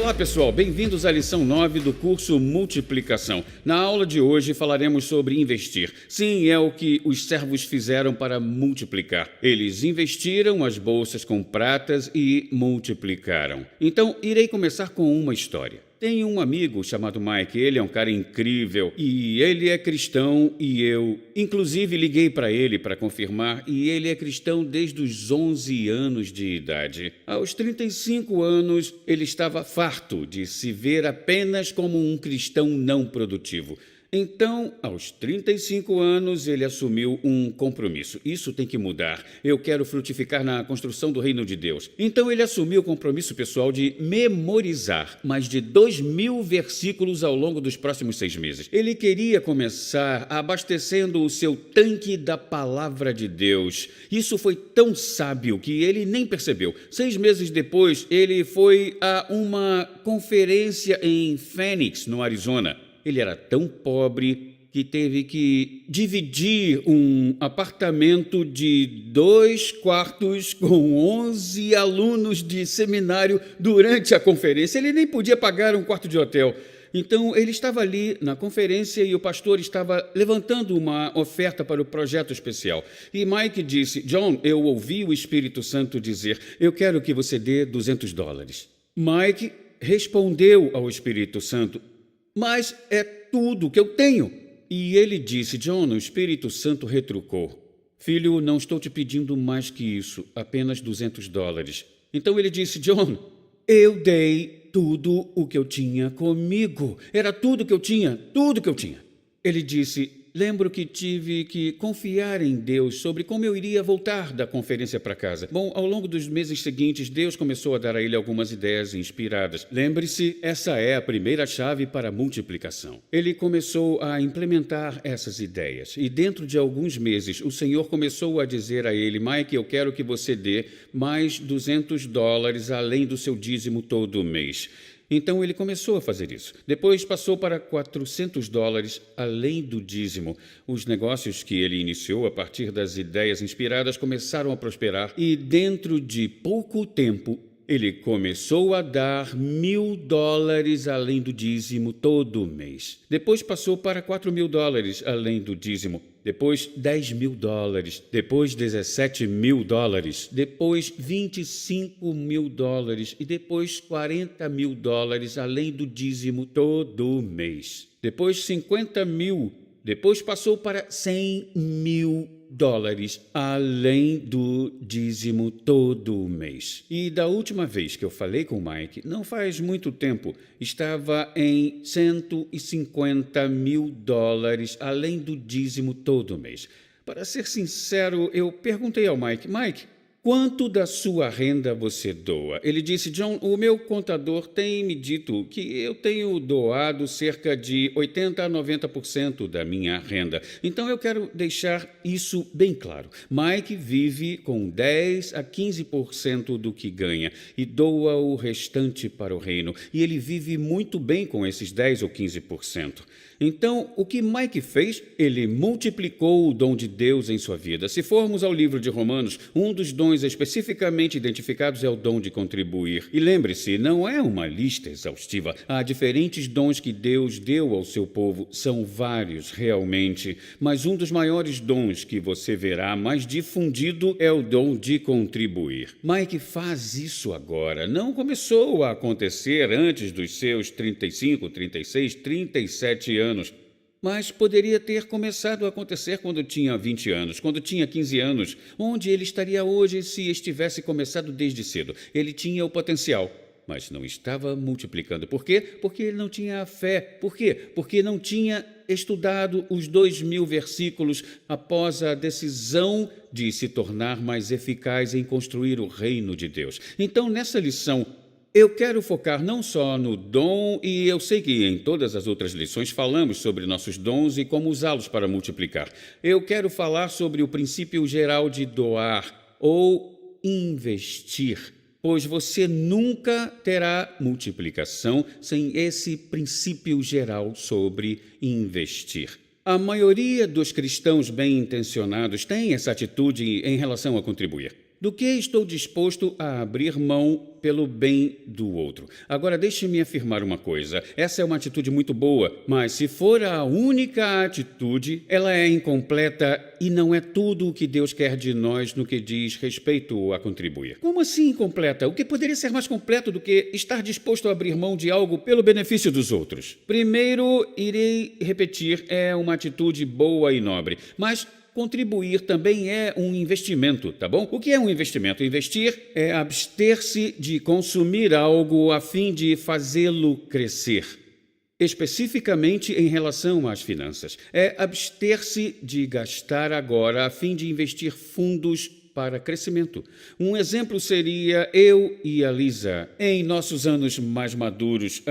Olá pessoal, bem-vindos à lição 9 do curso Multiplicação. Na aula de hoje falaremos sobre investir. Sim, é o que os servos fizeram para multiplicar. Eles investiram as bolsas com pratas e multiplicaram. Então, irei começar com uma história. Tenho um amigo chamado Mike, ele é um cara incrível e ele é cristão e eu, inclusive, liguei para ele para confirmar e ele é cristão desde os 11 anos de idade. Aos 35 anos, ele estava farto de se ver apenas como um cristão não produtivo. Então, aos 35 anos, ele assumiu um compromisso. Isso tem que mudar. Eu quero frutificar na construção do reino de Deus. Então, ele assumiu o compromisso pessoal de memorizar mais de 2.000 versículos ao longo dos próximos 6 meses. Ele queria começar abastecendo o seu tanque da palavra de Deus. Isso foi tão sábio que ele nem percebeu. 6 meses depois, ele foi a uma conferência em Phoenix, no Arizona. Ele era tão pobre que teve que dividir um apartamento de 2 quartos com 11 alunos de seminário durante a conferência. Ele nem podia pagar um quarto de hotel. Então, ele estava ali na conferência e o pastor estava levantando uma oferta para o projeto especial. E Mike disse: John, eu ouvi o Espírito Santo dizer, eu quero que você dê $200. Mike respondeu ao Espírito Santo: mas é tudo que eu tenho. E ele disse: John, o Espírito Santo retrucou: filho, não estou te pedindo mais que isso, apenas $200. Então ele disse: John, eu dei tudo o que eu tinha comigo. Era tudo que eu tinha, tudo que eu tinha. Ele disse: lembro que tive que confiar em Deus sobre como eu iria voltar da conferência para casa. Bom, ao longo dos meses seguintes, Deus começou a dar a ele algumas ideias inspiradas. Lembre-se, essa é a primeira chave para a multiplicação. Ele começou a implementar essas ideias e dentro de alguns meses, o Senhor começou a dizer a ele: Mike, eu quero que você dê mais $200 além do seu dízimo todo mês. Então ele começou a fazer isso. Depois passou para $400 além do dízimo. Os negócios que ele iniciou a partir das ideias inspiradas começaram a prosperar e dentro de pouco tempo ele começou a dar $1.000 além do dízimo todo mês. Depois passou para $4.000 além do dízimo. Depois $10.000, depois $17.000, depois $25.000 e depois $40.000 além do dízimo todo mês. Depois 50.000, depois passou para $100.000 além do dízimo todo mês. E da última vez que eu falei com o Mike, não faz muito tempo, estava em $150.000 além do dízimo todo mês. Para ser sincero, eu perguntei ao Mike: Mike, quanto da sua renda você doa? Ele disse: John, o meu contador tem me dito que eu tenho doado cerca de 80% a 90% da minha renda. Então eu quero deixar isso bem claro. Mike vive com 10% a 15% do que ganha e doa o restante para o reino. E ele vive muito bem com esses 10% ou 15%. Então, o que Mike fez? Ele multiplicou o dom de Deus em sua vida. Se formos ao livro de Romanos, um dos dons especificamente identificados é o dom de contribuir. E lembre-se, não é uma lista exaustiva. Há diferentes dons que Deus deu ao seu povo. São vários, realmente. Mas um dos maiores dons que você verá mais difundido é o dom de contribuir. Mike faz isso agora. Não começou a acontecer antes dos seus 35, 36, 37 anos. Mas poderia ter começado a acontecer quando tinha 20 anos, quando tinha 15 anos. Onde ele estaria hoje se estivesse começado desde cedo? Ele tinha o potencial, mas não estava multiplicando. Por quê? Porque ele não tinha fé. Por quê? Porque não tinha estudado os 2.000 versículos após a decisão de se tornar mais eficaz em construir o reino de Deus. Então, nessa lição, eu quero focar não só no dom, e eu sei que em todas as outras lições falamos sobre nossos dons e como usá-los para multiplicar. Eu quero falar sobre o princípio geral de doar ou investir, pois você nunca terá multiplicação sem esse princípio geral sobre investir. A maioria dos cristãos bem-intencionados tem essa atitude em relação a contribuir. Do que estou disposto a abrir mão pelo bem do outro? Agora, deixe-me afirmar uma coisa. Essa é uma atitude muito boa, mas se for a única atitude, ela é incompleta e não é tudo o que Deus quer de nós no que diz respeito a contribuir. Como assim incompleta? O que poderia ser mais completo do que estar disposto a abrir mão de algo pelo benefício dos outros? Primeiro, irei repetir, é uma atitude boa e nobre, mas contribuir também é um investimento, tá bom? O que é um investimento? Investir é abster-se de consumir algo a fim de fazê-lo crescer. Especificamente em relação às finanças, é abster-se de gastar agora a fim de investir fundos para crescimento. Um exemplo seria eu e a Lisa, em nossos anos mais maduros.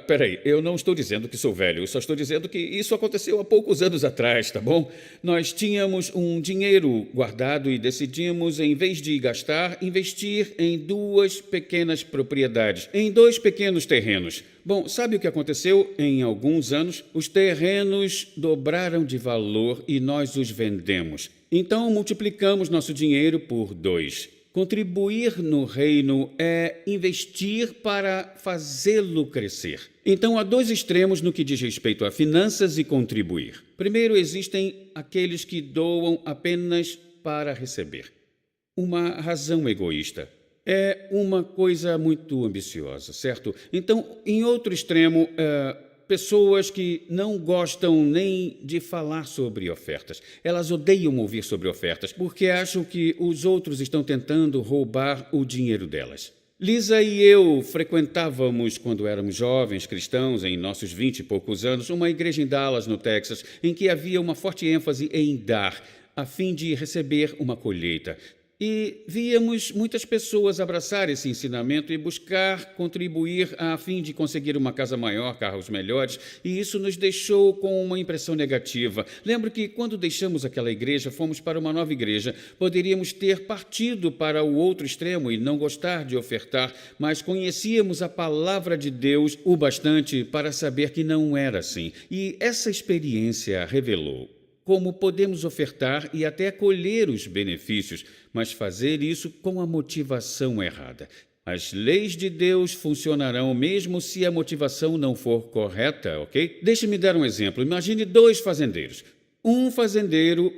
Peraí, eu não estou dizendo que sou velho, eu só estou dizendo que isso aconteceu há poucos anos atrás, tá bom? Nós tínhamos um dinheiro guardado e decidimos, em vez de gastar, investir em 2 pequenas propriedades, em 2 pequenos terrenos. Bom, sabe o que aconteceu? Em alguns anos, os terrenos dobraram de valor e nós os vendemos. Então, multiplicamos nosso dinheiro por 2. Contribuir no reino é investir para fazê-lo crescer. Então, há 2 extremos no que diz respeito a finanças e contribuir. Primeiro, existem aqueles que doam apenas para receber. Uma razão egoísta. É uma coisa muito ambiciosa, certo? Então, em outro extremo, pessoas que não gostam nem de falar sobre ofertas. Elas odeiam ouvir sobre ofertas porque acham que os outros estão tentando roubar o dinheiro delas. Lisa e eu frequentávamos, quando éramos jovens cristãos, em nossos 20 e poucos anos, uma igreja em Dallas, no Texas, em que havia uma forte ênfase em dar, a fim de receber uma colheita. E víamos muitas pessoas abraçar esse ensinamento e buscar contribuir a fim de conseguir uma casa maior, carros melhores, e isso nos deixou com uma impressão negativa. Lembro que quando deixamos aquela igreja, fomos para uma nova igreja. Poderíamos ter partido para o outro extremo e não gostar de ofertar, mas conhecíamos a palavra de Deus o bastante para saber que não era assim. E essa experiência revelou como podemos ofertar e até colher os benefícios, mas fazer isso com a motivação errada. As leis de Deus funcionarão mesmo se a motivação não for correta, ok? Deixe-me dar um exemplo. Imagine 2 fazendeiros. Um fazendeiro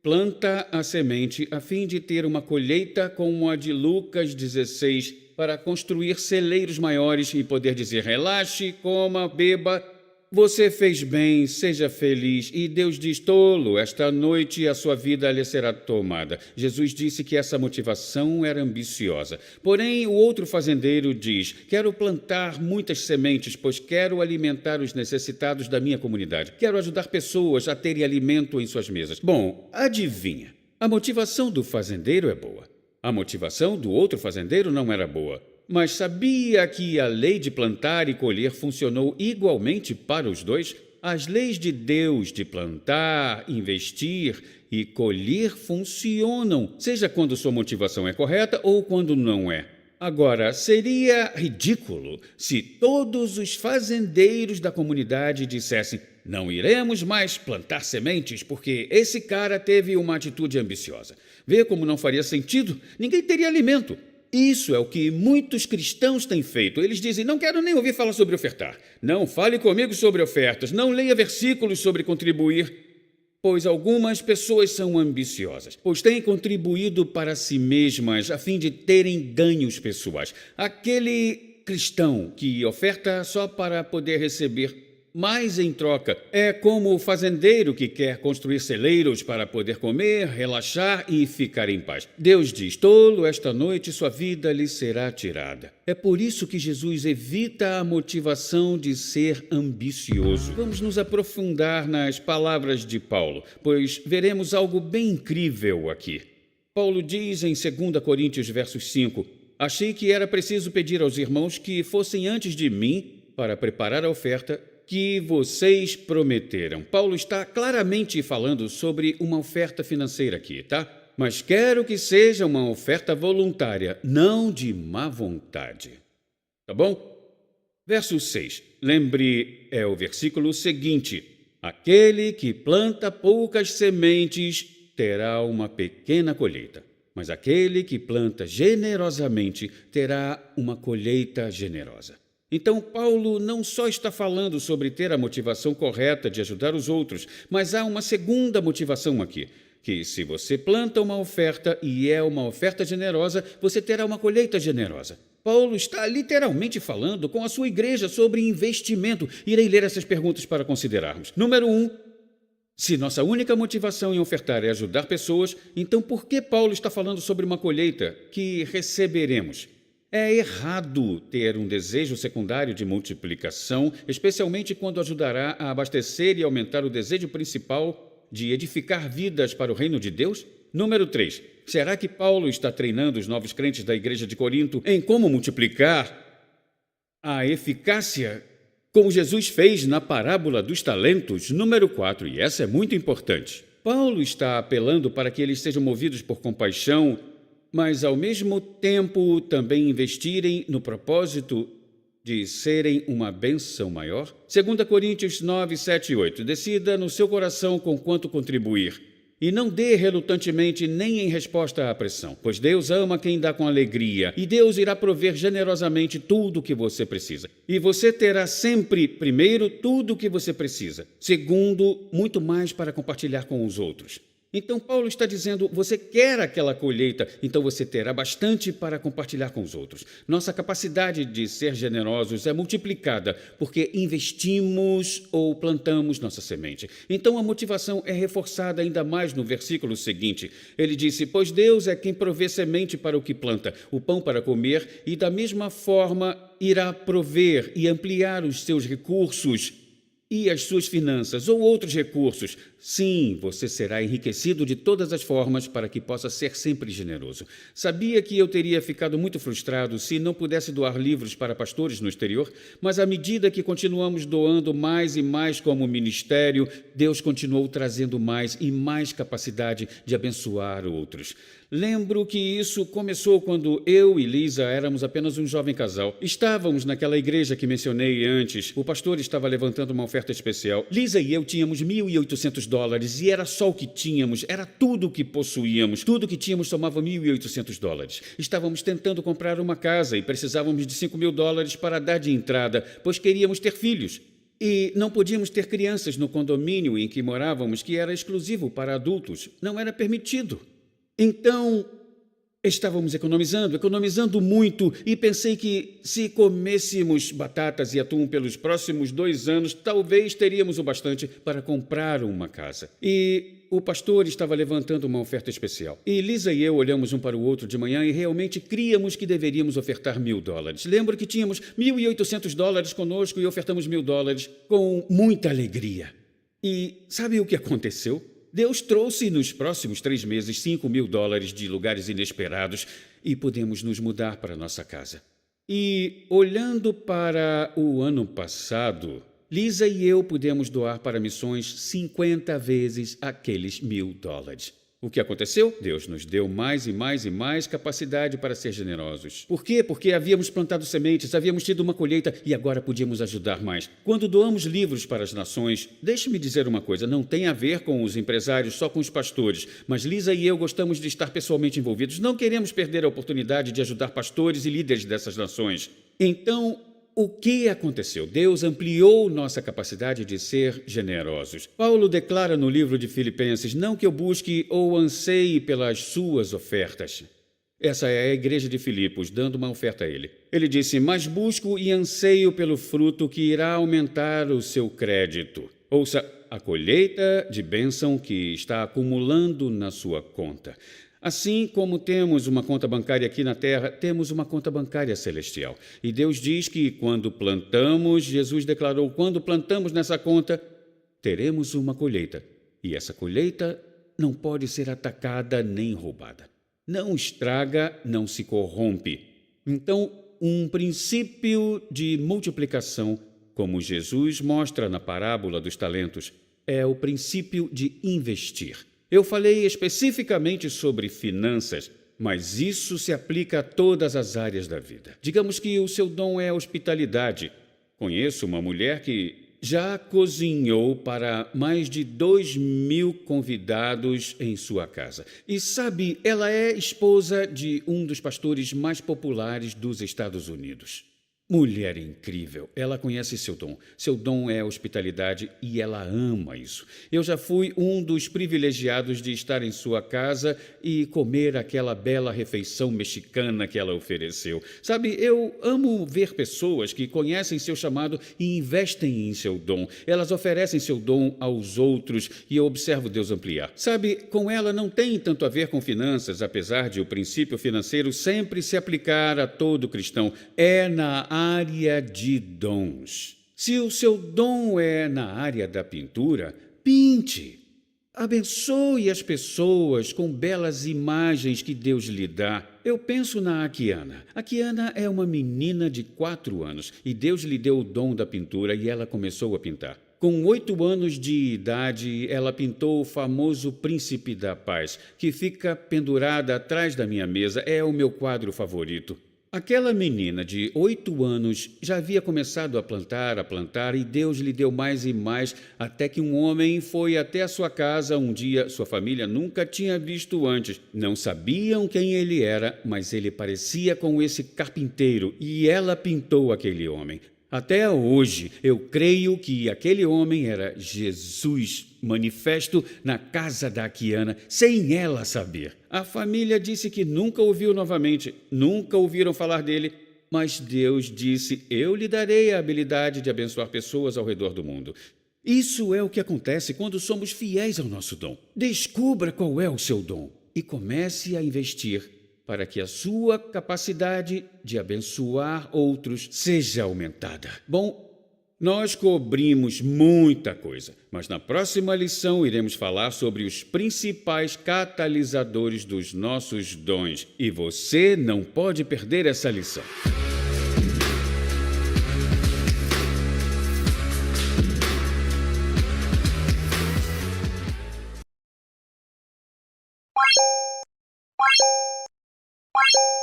planta a semente a fim de ter uma colheita como a de Lucas 16, para construir celeiros maiores e poder dizer: relaxe, coma, beba. Você fez bem, seja feliz. E Deus diz: tolo, esta noite a sua vida lhe será tomada. Jesus disse que essa motivação era ambiciosa. Porém, o outro fazendeiro diz: quero plantar muitas sementes, pois quero alimentar os necessitados da minha comunidade. Quero ajudar pessoas a terem alimento em suas mesas. Bom, adivinha? A motivação do fazendeiro é boa. A motivação do outro fazendeiro não era boa. Mas sabia que a lei de plantar e colher funcionou igualmente para os 2? As leis de Deus de plantar, investir e colher funcionam, seja quando sua motivação é correta ou quando não é. Agora, seria ridículo se todos os fazendeiros da comunidade dissessem: não iremos mais plantar sementes porque esse cara teve uma atitude ambiciosa. Vê como não faria sentido? Ninguém teria alimento. Isso é o que muitos cristãos têm feito. Eles dizem: não quero nem ouvir falar sobre ofertar. Não fale comigo sobre ofertas. Não leia versículos sobre contribuir. Pois algumas pessoas são ambiciosas, pois têm contribuído para si mesmas a fim de terem ganhos pessoais. Aquele cristão que oferta só para poder receber mais em troca é como o fazendeiro que quer construir celeiros para poder comer, relaxar e ficar em paz. Deus diz: tolo, esta noite sua vida lhe será tirada. É por isso que Jesus evita a motivação de ser ambicioso. Vamos nos aprofundar nas palavras de Paulo, pois veremos algo bem incrível aqui. Paulo diz em 2 Coríntios, versos 5, achei que era preciso pedir aos irmãos que fossem antes de mim para preparar a oferta que vocês prometeram. Paulo está claramente falando sobre uma oferta financeira aqui, tá? Mas quero que seja uma oferta voluntária, não de má vontade. Tá bom? Verso 6. Lembre, é o versículo seguinte. Aquele que planta poucas sementes terá uma pequena colheita, mas aquele que planta generosamente terá uma colheita generosa. Então, Paulo não só está falando sobre ter a motivação correta de ajudar os outros, mas há uma segunda motivação aqui, que se você planta uma oferta e é uma oferta generosa, você terá uma colheita generosa. Paulo está literalmente falando com a sua igreja sobre investimento. Irei ler essas perguntas para considerarmos. Número 1. Se nossa única motivação em ofertar é ajudar pessoas, então por que Paulo está falando sobre uma colheita que receberemos? É errado ter um desejo secundário de multiplicação, especialmente quando ajudará a abastecer e aumentar o desejo principal de edificar vidas para o reino de Deus? Número 3. Será que Paulo está treinando os novos crentes da igreja de Corinto em como multiplicar a eficácia como Jesus fez na parábola dos talentos? Número 4, e essa é muito importante. Paulo está apelando para que eles sejam movidos por compaixão, mas ao mesmo tempo também investirem no propósito de serem uma bênção maior? 2 Coríntios 9, 7 e 8. Decida no seu coração com quanto contribuir. E não dê relutantemente nem em resposta à pressão, pois Deus ama quem dá com alegria, e Deus irá prover generosamente tudo o que você precisa. E você terá sempre, primeiro, tudo o que você precisa. Segundo, muito mais para compartilhar com os outros. Então, Paulo está dizendo, você quer aquela colheita, então você terá bastante para compartilhar com os outros. Nossa capacidade de ser generosos é multiplicada porque investimos ou plantamos nossa semente. Então, a motivação é reforçada ainda mais no versículo seguinte. Ele disse, pois Deus é quem provê semente para o que planta, o pão para comer, e da mesma forma irá prover e ampliar os seus recursos e as suas finanças ou outros recursos. Sim, você será enriquecido de todas as formas para que possa ser sempre generoso. Sabia que eu teria ficado muito frustrado se não pudesse doar livros para pastores no exterior, mas à medida que continuamos doando mais e mais como ministério, Deus continuou trazendo mais e mais capacidade de abençoar outros. Lembro que isso começou quando eu e Lisa éramos apenas um jovem casal. Estávamos naquela igreja que mencionei antes. O pastor estava levantando uma oferta especial. Lisa e eu tínhamos $1.800 e era só o que tínhamos, era tudo o que possuíamos. Tudo que tínhamos somava $1.800. Estávamos tentando comprar uma casa e precisávamos de $5.000 para dar de entrada, pois queríamos ter filhos. E não podíamos ter crianças no condomínio em que morávamos, que era exclusivo para adultos. Não era permitido. Então, estávamos economizando muito, e pensei que se comêssemos batatas e atum pelos próximos 2 anos, talvez teríamos o bastante para comprar uma casa. E o pastor estava levantando uma oferta especial. E Lisa e eu olhamos um para o outro de manhã e realmente críamos que deveríamos ofertar $1.000. Lembro que tínhamos $1.800 conosco e ofertamos $1.000 com muita alegria. E sabe o que aconteceu? Deus trouxe nos próximos 3 meses $5.000 de lugares inesperados e podemos nos mudar para nossa casa. E, olhando para o ano passado, Lisa e eu pudemos doar para missões 50 vezes aqueles $1.000. O que aconteceu? Deus nos deu mais e mais e mais capacidade para ser generosos. Por quê? Porque havíamos plantado sementes, havíamos tido uma colheita e agora podíamos ajudar mais. Quando doamos livros para as nações, deixe-me dizer uma coisa, não tem a ver com os empresários, só com os pastores, mas Lisa e eu gostamos de estar pessoalmente envolvidos. Não queremos perder a oportunidade de ajudar pastores e líderes dessas nações. Então, o que aconteceu? Deus ampliou nossa capacidade de ser generosos. Paulo declara no livro de Filipenses, não que eu busque ou anseie pelas suas ofertas. Essa é a igreja de Filipos, dando uma oferta a ele. Ele disse, mas busco e anseio pelo fruto que irá aumentar o seu crédito. Ouça, a colheita de bênção que está acumulando na sua conta. Assim como temos uma conta bancária aqui na terra, temos uma conta bancária celestial. E Deus diz que quando plantamos, Jesus declarou, quando plantamos nessa conta, teremos uma colheita. E essa colheita não pode ser atacada nem roubada. Não estraga, não se corrompe. Então, um princípio de multiplicação, como Jesus mostra na parábola dos talentos, é o princípio de investir. Eu falei especificamente sobre finanças, mas isso se aplica a todas as áreas da vida. Digamos que o seu dom é a hospitalidade. Conheço uma mulher que Já cozinhou para mais de 2.000 convidados em sua casa. E sabe, ela é esposa de um dos pastores mais populares dos Estados Unidos. Mulher incrível, ela conhece seu dom. Seu dom é a hospitalidade e ela ama isso. Eu já fui um dos privilegiados de estar em sua casa e comer aquela bela refeição mexicana que ela ofereceu. Sabe, eu amo ver pessoas que conhecem seu chamado e investem em seu dom. Elas oferecem seu dom aos outros e eu observo Deus ampliar. Sabe, com ela não tem tanto a ver com finanças, apesar de o princípio financeiro sempre se aplicar a todo cristão. É na área de dons. Se o seu dom é na área da pintura, pinte. Abençoe as pessoas com belas imagens que Deus lhe dá. Eu penso na Akiana. Akiana é uma menina de 4 anos e Deus lhe deu o dom da pintura e ela começou a pintar. Com 8 anos de idade, ela pintou o famoso Príncipe da Paz, que fica pendurada atrás da minha mesa. É o meu quadro favorito. Aquela menina de 8 anos já havia começado a plantar e Deus lhe deu mais e mais, até que um homem foi até a sua casa um dia. Sua família nunca tinha visto antes. Não sabiam quem ele era, mas ele parecia com esse carpinteiro e ela pintou aquele homem. Até hoje, eu creio que aquele homem era Jesus manifesto na casa da Akiana, sem ela saber. A família disse que nunca o viu novamente, nunca ouviram falar dele, mas Deus disse: eu lhe darei a habilidade de abençoar pessoas ao redor do mundo. Isso é o que acontece quando somos fiéis ao nosso dom. Descubra qual é o seu dom e comece a investir para que a sua capacidade de abençoar outros seja aumentada. Bom, nós cobrimos muita coisa, mas na próxima lição iremos falar sobre os principais catalisadores dos nossos dons. E você não pode perder essa lição. Bye.